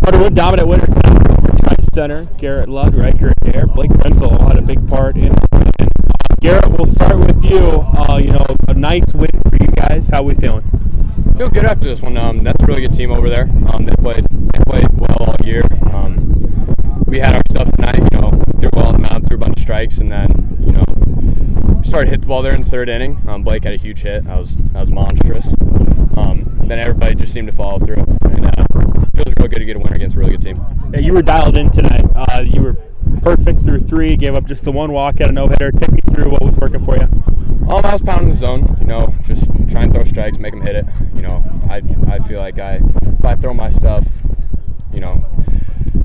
Underwood dominant winner over TrI-Center. Garrett Ludriker there. Blake Renzel had a big part in it. Garrett, we'll start with you. A nice win for you guys. How are we feeling? Feel good after this one. That's a really good team over there. They played well all year. We had our stuff tonight. Threw well on the mound, threw a bunch of strikes, and then started to hit the ball there in the third inning. Blake had a huge hit. That was monstrous. Then everybody just seemed to follow through, and it feels real good to get a win against a really good team. Yeah, you were dialed in tonight. You were perfect through three. Gave up just the one walk, had a no-hitter. Take me through what was working for you. I was pounding the zone. Just trying to throw strikes, make them hit it. I feel like if I throw my stuff,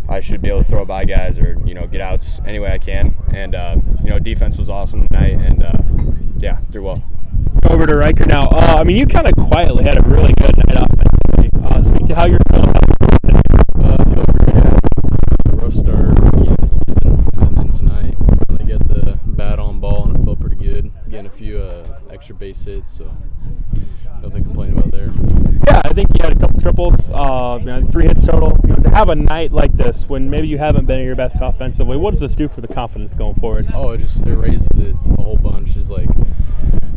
I should be able to throw it by guys or get outs any way I can. And defense was awesome tonight, and threw well. Over to Riker now. You kind of quietly had a really good night offensively. Speak to how you're feeling today. I feel great. Rough start the season, and then tonight we finally get the bat on ball, and it felt pretty good. Getting a few extra base hits, so nothing to complain about there. Yeah, I think you had a couple triples, 3 hits total. To have a night like this when maybe you haven't been at your best offensively, what does this do for the confidence going forward? It raises it a whole bunch. It's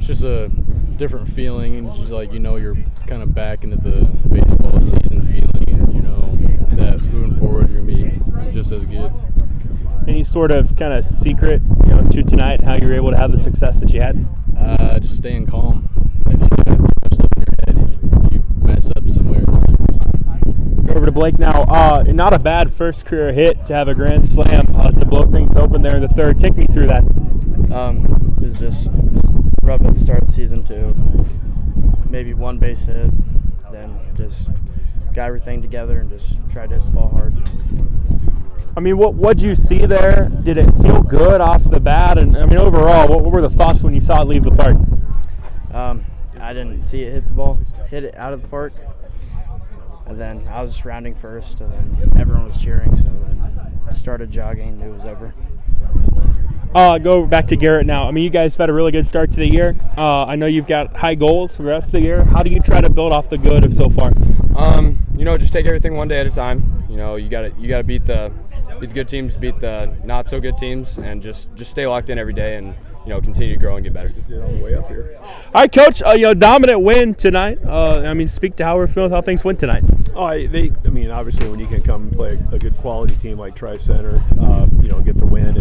just a different feeling, and just you're kind of back into the baseball season feeling, and that moving forward you're gonna be just as good. Any sort of kind of secret, to tonight, how you were able to have the success that you had? Just staying calm. If you have too much stuff in your head, you mess up somewhere. Over to Blake now. Not a bad first career hit to have a grand slam to blow things open there in the third. Take me through that. It was just rough at the start of the season too. Maybe one base hit, then just got everything together and just tried to hit the ball hard. What'd you see there? Did it feel good off the bat? And overall, what were the thoughts when you saw it leave the park? I didn't see it hit it out of the park. And then I was rounding first, and then everyone was cheering, so then started jogging, knew it was over. Go back to Garrett now. You guys have had a really good start to the year. I know you've got high goals for the rest of the year. How do you try to build off the good of so far? Just take everything one day at a time. You gotta beat the good teams, beat the not so good teams, and just stay locked in every day and continue to grow and get better. On the way up here. All right, Coach. Dominant win tonight. Speak to how we're feeling, how things went tonight. Obviously, when you can come and play a good quality team like TrI-Center, get the win,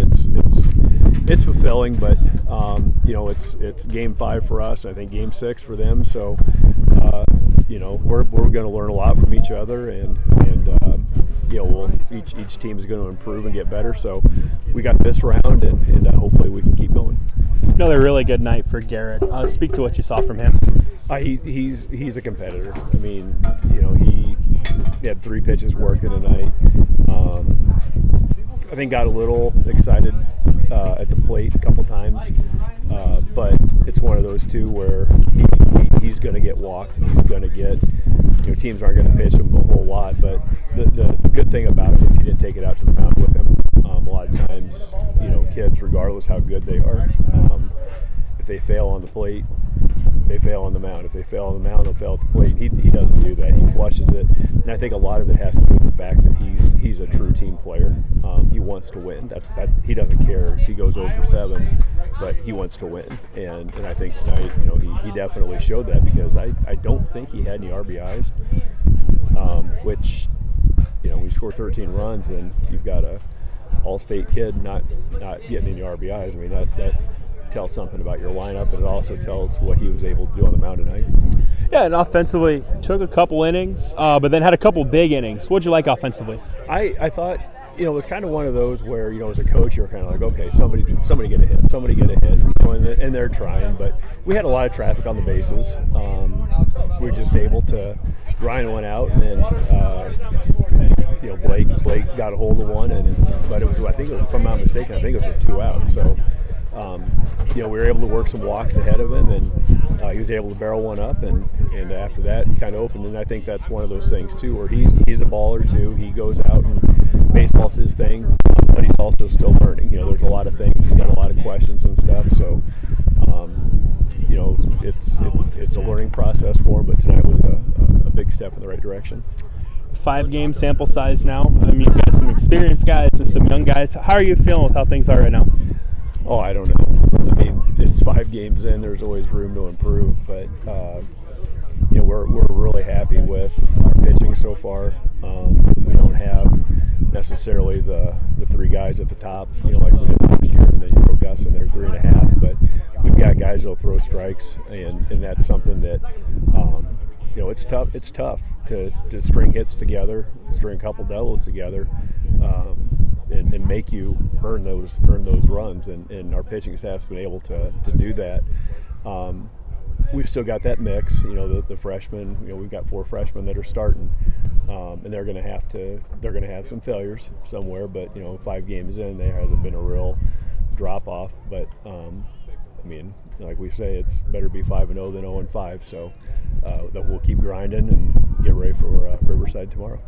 it's fulfilling. But it's Game 5 for us. I think Game 6 for them. So we're going to learn a lot from each other, and each team is going to improve and get better. So we got this round, and hopefully we can keep going. Another really good night for Garrett. Speak to what you saw from him. He's a competitor. He had 3 pitches working tonight. I think got a little excited at the plate a couple times, but it's one of those two where he's going to get walked. He's going to get, teams aren't going to pitch him a whole lot, but the good thing about it is he didn't take it out to the mound with him. A lot of times, kids, regardless how good they are, if they fail on the plate, they fail on the mound. If they fail on the mound, they'll fail at the plate. He doesn't do that. He flushes it, and I think a lot of it has to do with the fact that he's a true team player. He wants to win. He doesn't care if he goes 0 for 7, but he wants to win. And I think tonight, he definitely showed that, because I don't think he had any RBIs, which when you score 13 runs and you've got a all-state kid not getting any RBIs, that tells something about your lineup, and it also tells what he was able to do on the mound tonight. Yeah, and offensively took a couple innings, but then had a couple big innings. What'd you like offensively? I thought, it was kind of one of those where, as a coach, you're kind of like, okay, somebody get a hit, and they're trying, but we had a lot of traffic on the bases. We were just able to grind one out, and then Blake got a hold of one, but it was, if I'm not mistaken, it was with 2 out. So we were able to work some walks ahead of him, and he was able to barrel one up, and after that kind of opened. And I think that's one of those things too, where he's a baller too. He goes out and baseball's his thing, but he's also still learning. There's a lot of things. He's got a lot of questions and stuff. So it's a learning process for him. But tonight was a big step in the right direction. 5-game sample size now. You've got some experienced guys and some young guys. How are you feeling with how things are right now? Oh, I don't know. I mean, it's 5 games in. There's always room to improve, but we're really happy with our pitching so far. We don't have necessarily the 3 guys at the top, like we did last year, and then you throw Gus in there 3.5. But we've got guys that'll throw strikes, and that's something that it's tough. It's tough to string hits together, string a couple doubles together. And make you earn those runs, and our pitching staff's been able to do that. We've still got that mix, the freshmen. We've got 4 freshmen that are starting, and they're going to have some failures somewhere. But 5 games in, there hasn't been a real drop off. But like we say, it's better be 5-0 than 0-5. So that we'll keep grinding and get ready for Riverside tomorrow.